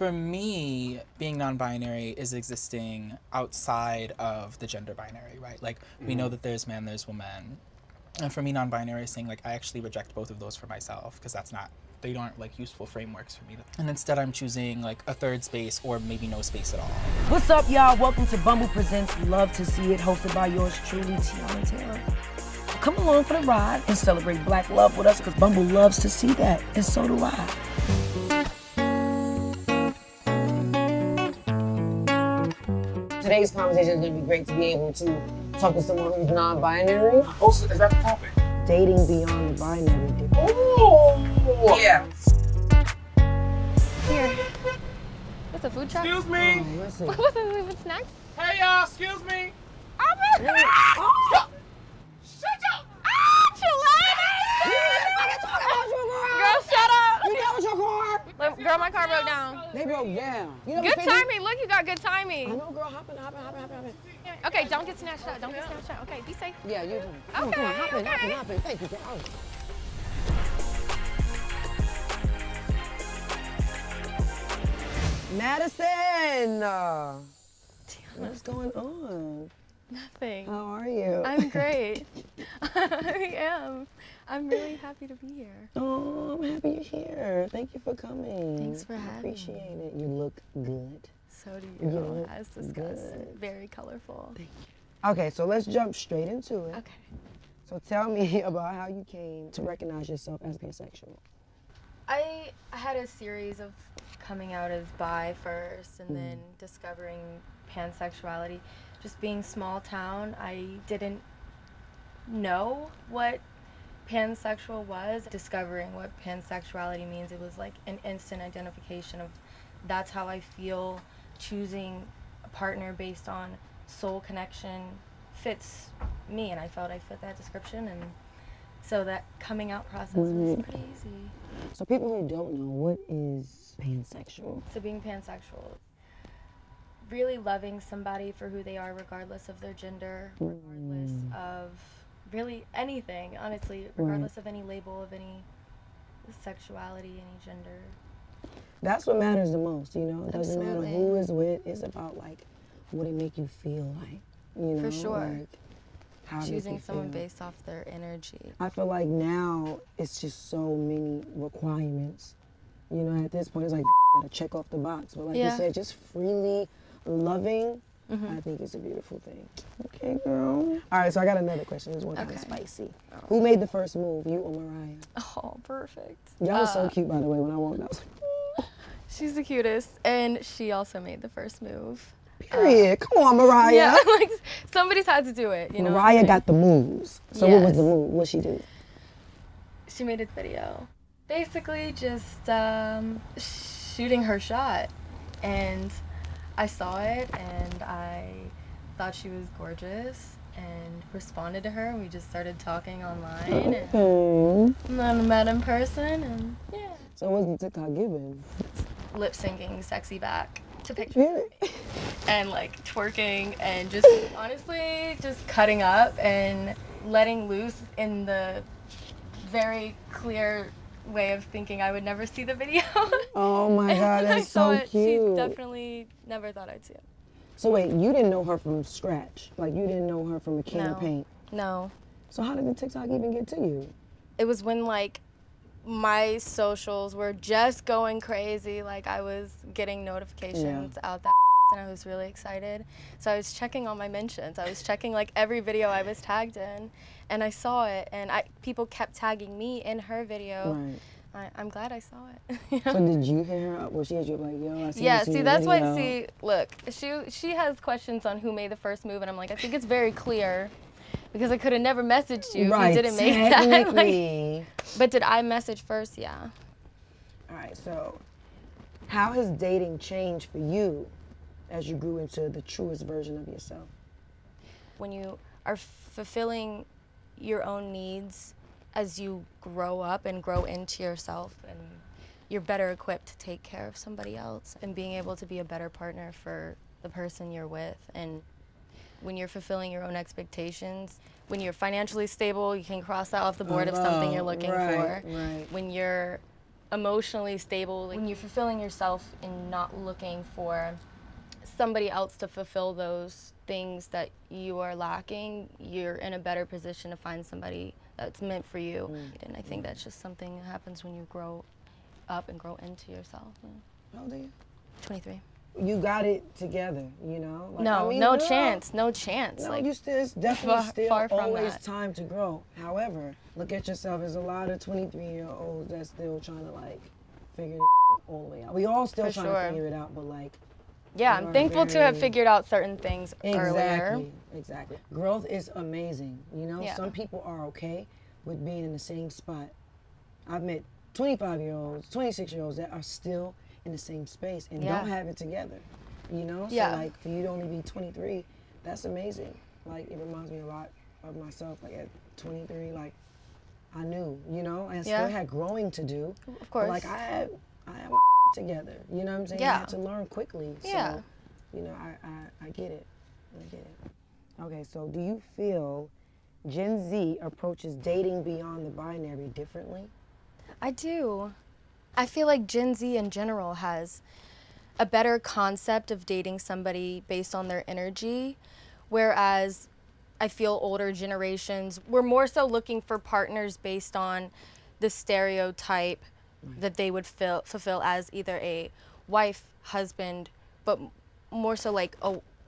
For me, being non-binary is existing outside of the gender binary, right? Like, we know that there's man, there's woman. And for me, non-binary is saying, like, I actually reject both of those for myself, because they aren't, like, useful frameworks for me. And instead, I'm choosing, like, a third space or maybe no space at all. What's up, y'all? Welcome to Bumble Presents Luv2SeeIt, hosted by yours truly, Teyana Taylor. Come along for the ride and celebrate Black love with us, because Bumble loves to see that, and so do I. Today's conversation is going to be great to be able to talk to someone who's non-binary. Oh, so is that the topic? Dating beyond the binary. Oh! Yeah. Here. What's a food truck? Excuse me? Oh, listen. What's a snacks? Hey, y'all, excuse me? Oh, Shut up! girl, shut up! You got with your car? Girl, my car broke down. They broke down. You know Good what timing. Look, you got good I timing. know, girl. Hop in. Okay, don't get snatched up. Don't get snatched up. Okay, be safe. Yeah, you do. Come Okay, on, hop okay. in. Thank you, girl. Madison! What's going on? Nothing. How are you? I'm great. I am. I'm really happy to be here. Oh, I'm happy you're here. Thank you for coming. Thanks for having me. Appreciate it. You look good. So do You you, look as discussed. good. Very colorful. Thank you. Okay, so let's jump straight into it. Okay. So tell me about how you came to recognize yourself as pansexual. I had a series of coming out as bi first and then discovering pansexuality. Just being small town, I didn't know what pansexual was. Discovering what pansexuality means, it was like an instant identification of that's how I feel. Choosing a partner based on soul connection fits me, and I felt I fit that description, and so that coming out process was pretty easy. So people who don't know, what is pansexual? So being pansexual, really loving somebody for who they are regardless of their gender, regardless of really anything, honestly, regardless of any label, of any sexuality, any gender. That's what matters the most, you know? It doesn't matter Absolutely. who is with, it's about like what it make you feel like, you know? For sure. Like, how it make Choosing you someone feel. based off their energy. I feel like now it's just so many requirements. You know, at this point it's like you gotta check off the box. But like you said, just freely loving, I think it's a beautiful thing. Okay, girl. All right, so I got another question. This one kind of spicy. Who made the first move, you or Mariah? Oh, perfect. Y'all were so cute, by the way, when I walked out. She's the cutest, and she also made the first move. Period. Come on, Mariah. Yeah, like somebody's had to do it, you know. Mariah got the moves. So what was the move? What'd she do? She made a video. Basically just shooting her shot. And I saw it and I thought she was gorgeous and responded to her, and we just started talking online and then met in person, and yeah. So what's the TikTok giving? Lip syncing sexy back to pictures. Really? And like twerking and just honestly just cutting up and letting loose in the very clear way of thinking I would never see the video. Oh my God, that's so so cute. She definitely never thought I'd see it. So wait, you didn't know her from scratch? Like you didn't know her from a can of No. paint? No. So how did the TikTok even get to you? It was when like my socials were just going crazy. Like I was getting notifications out that and I was really excited. So I was checking all my mentions. I was checking like every video I was tagged in, and I saw it, and people kept tagging me in her video. Right. I'm glad I saw it. You know? So did you hit her up? Well, she had you like, yo, I see Yeah, you see, in that's the why, video. see, look, she has questions on who made the first move, and I'm like, I think it's very clear, because I could have never messaged you if you didn't make that. Technically. But did I message first? Yeah. All right, so how has dating changed for you as you grew into the truest version of yourself? When you are fulfilling your own needs as you grow up and grow into yourself, and you're better equipped to take care of somebody else and being able to be a better partner for the person you're with. And when you're fulfilling your own expectations, when you're financially stable, you can cross that off the board of something you're looking for. Right. When you're emotionally stable, like when you're fulfilling yourself and not looking for somebody else to fulfill those things that you are lacking, you're in a better position to find somebody that's meant for you. And I think that's just something that happens when you grow up and grow into yourself. How old are you? 23. You got it together, you know? Like, No, I mean, no girl, chance, no chance. No, like, you still, it's definitely still far from always that. time to grow. However, look at yourself. There's a lot of 23-year-olds that's still trying to, like, figure it all the way out. We all still trying to figure it out, but, like, yeah, I'm thankful to have figured out certain things earlier. Exactly. Growth is amazing, you know? Yeah. Some people are okay with being in the same spot. I've met 25-year-olds, 26-year-olds that are still in the same space and don't have it together, you know? So, like, for you to only be 23, that's amazing. Like, it reminds me a lot of myself. Like, at 23, like, I knew, you know? I still had growing to do. Of course. But, like, I had my together, you know what I'm saying? Yeah. I had to learn quickly. Yeah. So, you know, I get it. I get it. Okay, so do you feel Gen Z approaches dating beyond the binary differently? I do. I feel like Gen Z in general has a better concept of dating somebody based on their energy, whereas I feel older generations were more so looking for partners based on the stereotype that they would fulfill as either a wife, husband, but more so like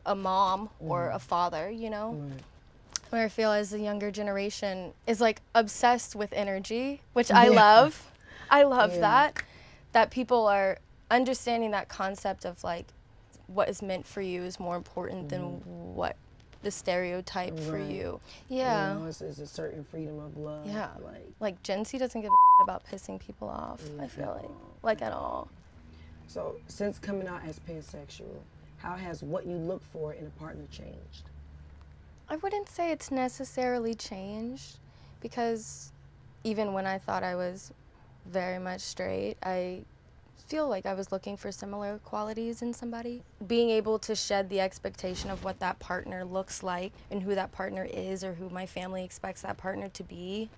a mom or a father, you know? Where I feel as the younger generation is like obsessed with energy, which I love. I love that people are understanding that concept of like what is meant for you is more important than what the stereotype for you. Yeah. You know, it's a certain freedom of love. Yeah. Like Gen Z doesn't give a about pissing people off, I feel like at all. So since coming out as pansexual, how has what you look for in a partner changed? I wouldn't say it's necessarily changed, because even when I thought I was very much straight, I feel like I was looking for similar qualities in somebody. Being able to shed the expectation of what that partner looks like and who that partner is or who my family expects that partner to be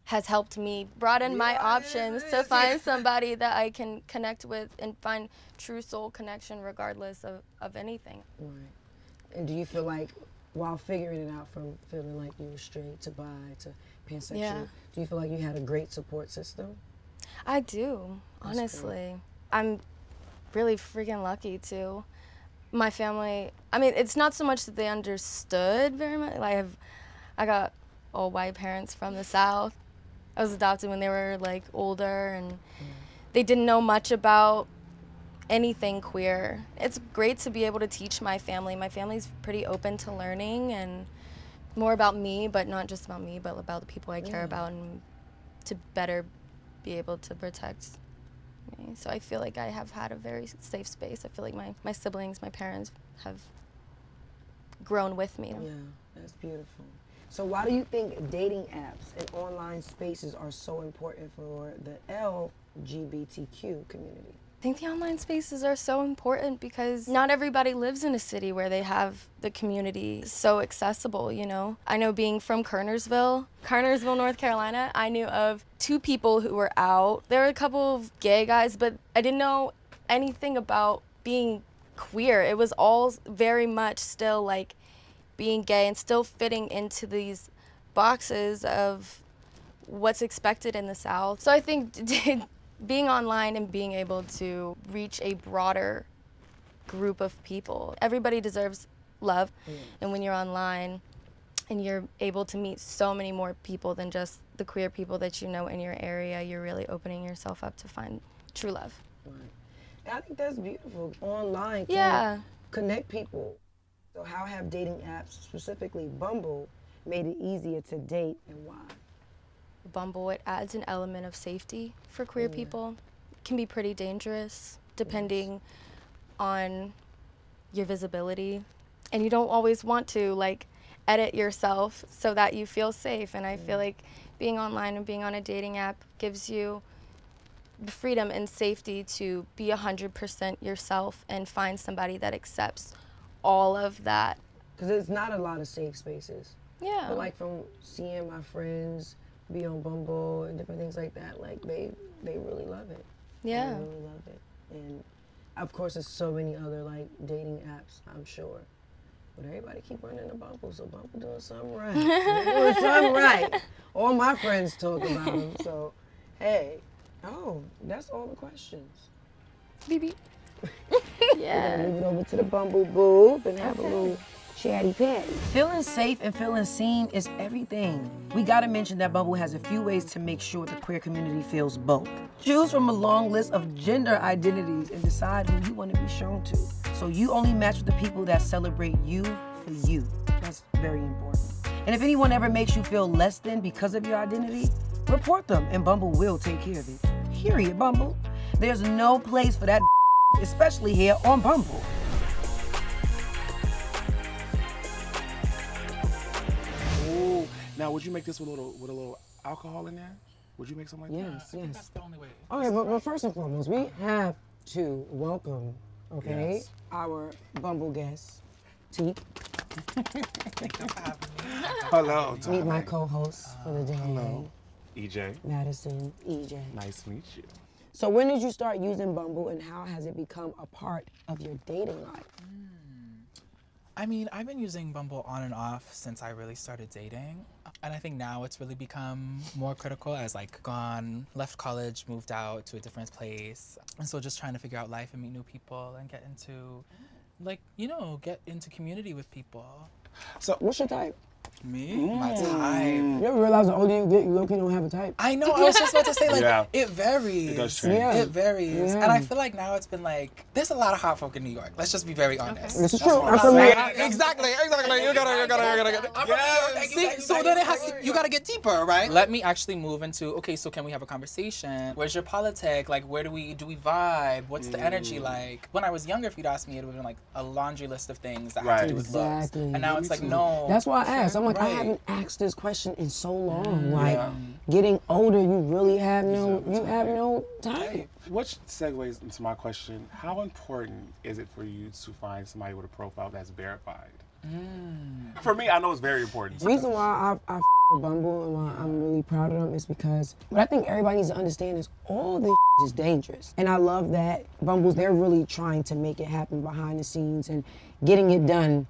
has helped me broaden my options to find somebody that I can connect with and find true soul connection regardless of anything. Right. And do you feel like, while figuring it out from feeling like you were straight to bi to pansexual, do you feel like you had a great support system? I do, honestly. I'm really freaking lucky too. My family, I mean, it's not so much that they understood very much. Like I got all white parents from the South. I was adopted when they were like older, and they didn't know much about anything queer. It's great to be able to teach my family. My family's pretty open to learning and more about me, but not just about me, but about the people I care about, and to better be able to protect me. So I feel like I have had a very safe space. I feel like my siblings, my parents have grown with me. Yeah, that's beautiful. So why do you think dating apps and online spaces are so important for the LGBTQ community? I think the online spaces are so important because not everybody lives in a city where they have the community so accessible, you know? I know, being from Kernersville, North Carolina, I knew of 2 people who were out. There were a couple of gay guys, but I didn't know anything about being queer. It was all very much still like being gay and still fitting into these boxes of what's expected in the South. So I think being online and being able to reach a broader group of people. Everybody deserves love, and when you're online and you're able to meet so many more people than just the queer people that you know in your area, you're really opening yourself up to find true love. Right. I think that's beautiful. Online can connect people. So how have dating apps, specifically Bumble, made it easier to date, and why? Bumble, it adds an element of safety for queer people. It can be pretty dangerous depending on your visibility. And you don't always want to like edit yourself so that you feel safe. And I feel like being online and being on a dating app gives you the freedom and safety to be 100% yourself and find somebody that accepts all of that. Because there's not a lot of safe spaces. Yeah. But like from seeing my friends be on Bumble and different things like that, like they really love it. Yeah. They really love it. And of course, there's so many other like dating apps, I'm sure. But everybody keep running to Bumble, so Bumble doing something right. They're doing something right. All my friends talk about them, so hey. Oh, that's all the questions. Beep, beep. Yeah. We're gonna move it over to the Bumble Booth and have a little chatty patty. Feeling safe and feeling seen is everything. We gotta mention that Bumble has a few ways to make sure the queer community feels both. Choose from a long list of gender identities and decide who you want to be shown to. So you only match with the people that celebrate you for you. That's very important. And if anyone ever makes you feel less than because of your identity, report them and Bumble will take care of it. Period, Bumble. There's no place for that, especially here on Bumble. Ooh. Now, would you make this with a little alcohol in there? Would you make something like that? Yes. That's the only way. Okay, but first and foremost, we have to welcome, okay, Yes. our Bumble guest, Teak. Hello. Meet my co-host for the day, Hello. EJ. Madison, EJ. Nice to meet you. So when did you start using Bumble and how has it become a part of your dating life? I mean, I've been using Bumble on and off since I really started dating. And I think now it's really become more critical as like left college, moved out to a different place. And so just trying to figure out life and meet new people and get into, like, get into community with people. So, What's your type? Me? My type. You ever realize the older you get, you low-key don't have a type? I know, I was just about to say, like, Yeah. it varies. It does change. Yeah. It varies. Yeah. And I feel like now it's been like, there's a lot of hot folk in New York. Let's just be very honest. This is true. I'm from New York. Exactly. You gotta. See, so then it has to, you gotta get deeper, right? Let me actually move into, okay, so can we have a conversation? Where's your politic? Like, where do we vibe? What's the energy like? When I was younger, if you'd asked me, it would have been like a laundry list of things that had to do with looks. Exactly. And now it's like, no. That's why I asked. I'm like, I Right. haven't asked this question in so long. Like, getting older, you really have no type. which segues into my question. How important is it for you to find somebody with a profile that's verified? For me, I know it's very important. The reason why I with Bumble and why I'm really proud of them is because what I think everybody needs to understand is all this is dangerous. And I love that they're really trying to make it happen behind the scenes and getting it done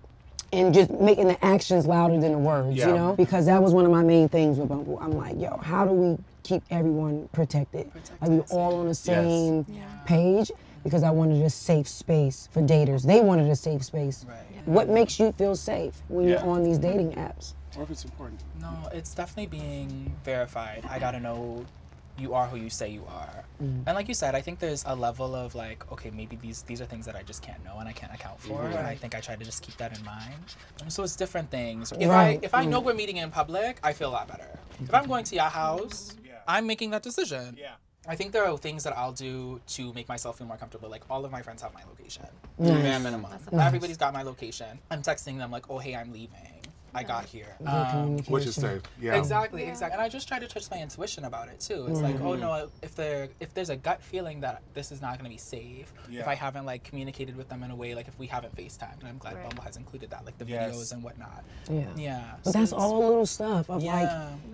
and just making the actions louder than the words, Yeah. you know? Because that was one of my main things with Bumble. I'm like, yo, how do we keep everyone protected? Are we all on the same page? Because I wanted a safe space for daters. They wanted a safe space. Right. What makes you feel safe when you're on these dating apps? Or if it's important. No, it's definitely being verified. I gotta know you are who you say you are. And like you said, I think there's a level of like, okay, maybe these are things that I just can't know and I can't account for. And I think I try to just keep that in mind. And so it's different things. If I know we're meeting in public, I feel a lot better. If I'm going to your house, I'm making that decision. Yeah. I think there are things that I'll do to make myself feel more comfortable. Like, all of my friends have my location. Bare minimum. Everybody's got my location. I'm texting them like, oh, hey, I'm leaving. I got here. Which is safe. Yeah. Exactly. And I just try to trust my intuition about it too. It's like, oh no, if there's a gut feeling that this is not gonna be safe, if I haven't like communicated with them in a way, like if we haven't FaceTimed, and I'm glad Bumble has included that, like the videos and whatnot. Yeah. But that's all little stuff of like,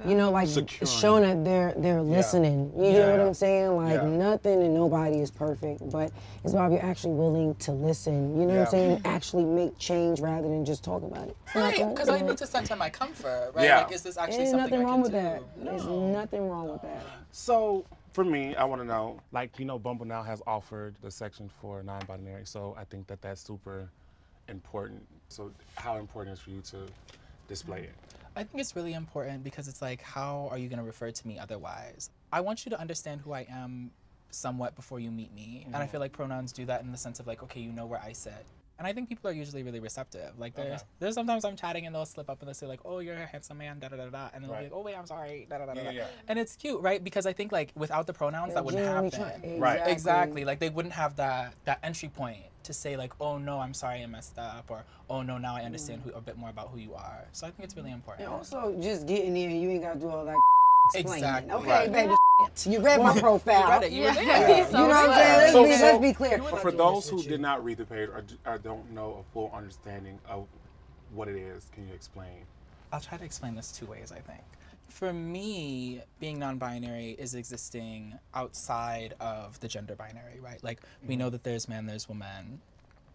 you know, like Securing. showing that they're listening. You know what I'm saying? Like nothing and nobody is perfect, but it's about if you're actually willing to listen. You know what I'm saying? And actually make change rather than just talk about it. Right, because I need to center my comfort, right? Yeah. Like, is this actually There's something nothing I wrong can with do? that. There's nothing wrong with that. So for me, I want to know, like, Bumble now has offered the section for non-binary, so I think that that's super important. So how important is it for you to display it? I think it's really important because it's like, how are you going to refer to me otherwise? I want you to understand who I am somewhat before you meet me. And I feel like pronouns do that in the sense of like, okay, you know where I sit. And I think people are usually really receptive. Like there's sometimes I'm chatting and they'll slip up and they'll say like, oh, you're a handsome man, da da da da. And then they'll be like, oh wait, I'm sorry, da da da da. And it's cute, right? Because I think like without the pronouns that wouldn't happen. Right. Exactly. Like they wouldn't have that entry point to say like, oh no, I'm sorry I messed up, or oh no, now I understand a bit more about who you are. So I think it's really important. And also just getting there, you ain't gotta do all that explaining. Exactly. Okay, baby. You read my profile. You read it. You were there. You know what I'm saying? Let's be clear. For those who did not read the page or don't know a full understanding of what it is, can you explain? I'll try to explain this two ways, I think. For me, being non-binary is existing outside of the gender binary, right? Like, we know that there's man, there's woman.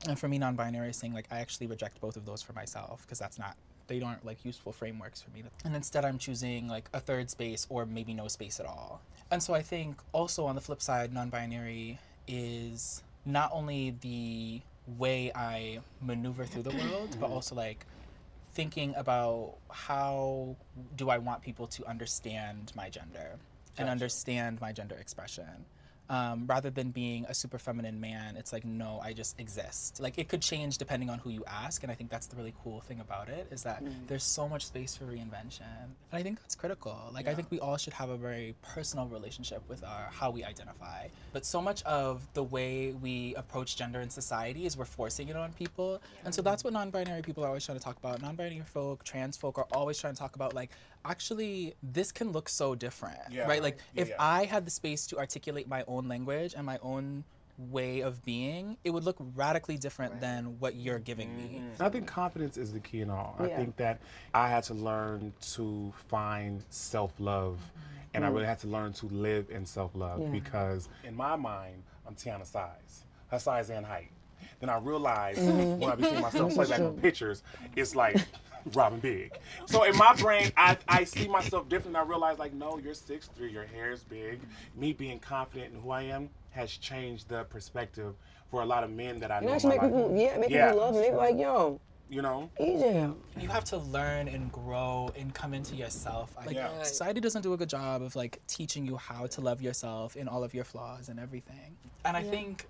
And for me, non-binary is saying, like, I actually reject both of those for myself because they aren't, like, useful frameworks for me. And instead, I'm choosing, like, a third space or maybe no space at all. And so I think also on the flip side, non-binary is not only the way I maneuver through the world, but also, like, thinking about how do I want people to understand my gender and understand my gender expression. Rather than being a super feminine man, it's like, no, I just exist. Like, it could change depending on who you ask, and I think that's the really cool thing about it, is that there's so much space for reinvention. And I think that's critical. Like, I think we all should have a very personal relationship with how we identify. But so much of the way we approach gender in society is we're forcing it on people. And so that's what non-binary people are always trying to talk about. Non-binary folk, trans folk are always trying to talk about, like, actually, this can look so different, right? Like, if I had the space to articulate my own language and my own way of being, it would look radically different than what you're giving me. I think confidence is the key in all. I think that I had to learn to find self-love, and I really had to learn to live in self-love because in my mind, I'm Teyana size, her size and height. Then I realized when I be seeing myself play back on pictures, it's like Robin Big. So in my brain, I see myself different. I realize, like, no, you're 6'3", your hair is big. Me being confident in who I am has changed the perspective for a lot of men that I know. Actually, make people love me. Like, yo, you know, EJ. You have to learn and grow and come into yourself. Like, society doesn't do a good job of, like, teaching you how to love yourself in all of your flaws and everything. And I think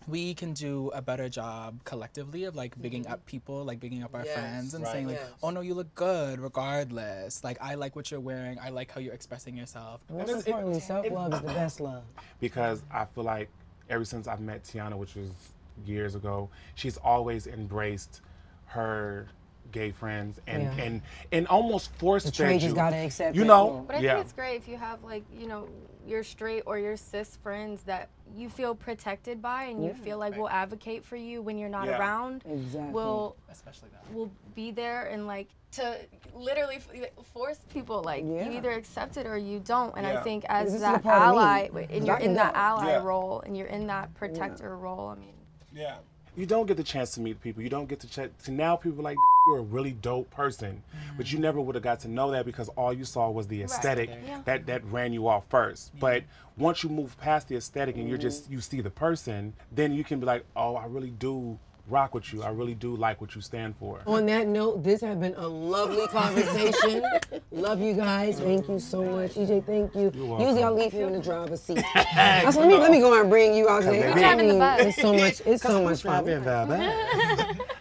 we can do a better job collectively of, like, bigging up people, like bigging up our friends and saying, like, oh no, you look good regardless. Like, I like what you're wearing. I like how you're expressing yourself. Most importantly, self-love is the best love. Because I feel like ever since I've met Teyana, which was years ago, she's always embraced her gay friends and almost forced fed you. Just gotta accept you know. But I think it's great if you have, like, you know, your straight or your cis friends that you feel protected by and you feel like will advocate for you when you're not around. Exactly. Will especially that. Will be there and, like, to literally force people, like, you either accept it or you don't. And I think as that ally, and you're in that ally role and you're in that protector role, I mean. You don't get the chance to meet people. You don't get to now people are like, you're a really dope person, but you never would have got to know that because all you saw was the aesthetic that ran you off first. But once you move past the aesthetic and you see the person, then you can be like, oh, I really do rock with you. I really do like what you stand for. On that note, this has been a lovely conversation. Love you guys. Thank you so much. EJ, thank you. Usually I'll leave you in the driver's seat. Let me go and bring you out there. You're driving the bus. It's so much fun.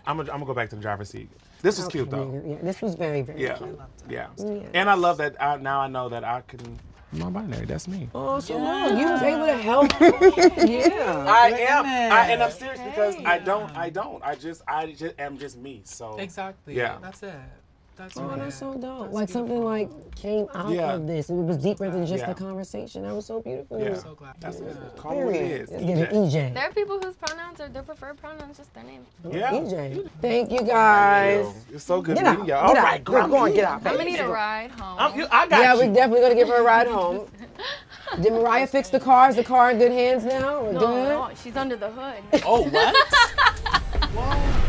I'm gonna go back to the driver's seat. This was cute though. Yeah, this was very, very cute. Yeah. And I love that now I know that I can. Non-binary, that's me. Oh, so you was able to help. I am. And I'm serious because I just am just me. So exactly. Yeah. That's it. That's that's so dope. Like something like came out of this. It was deeper than just a conversation. That was so beautiful. Yeah. I'm so glad. That's it. Call it what it is. Let's give it EJ. There are people whose pronouns are their preferred pronouns, just their name. Yeah. EJ. Thank you guys. It's so good meeting y'all. All right, go on, get out. I'm gonna need a ride home. I got we're definitely gonna give her a ride home. Did Mariah fix the car? Is the car in good hands now? No, she's under the hood. Oh, what? Whoa.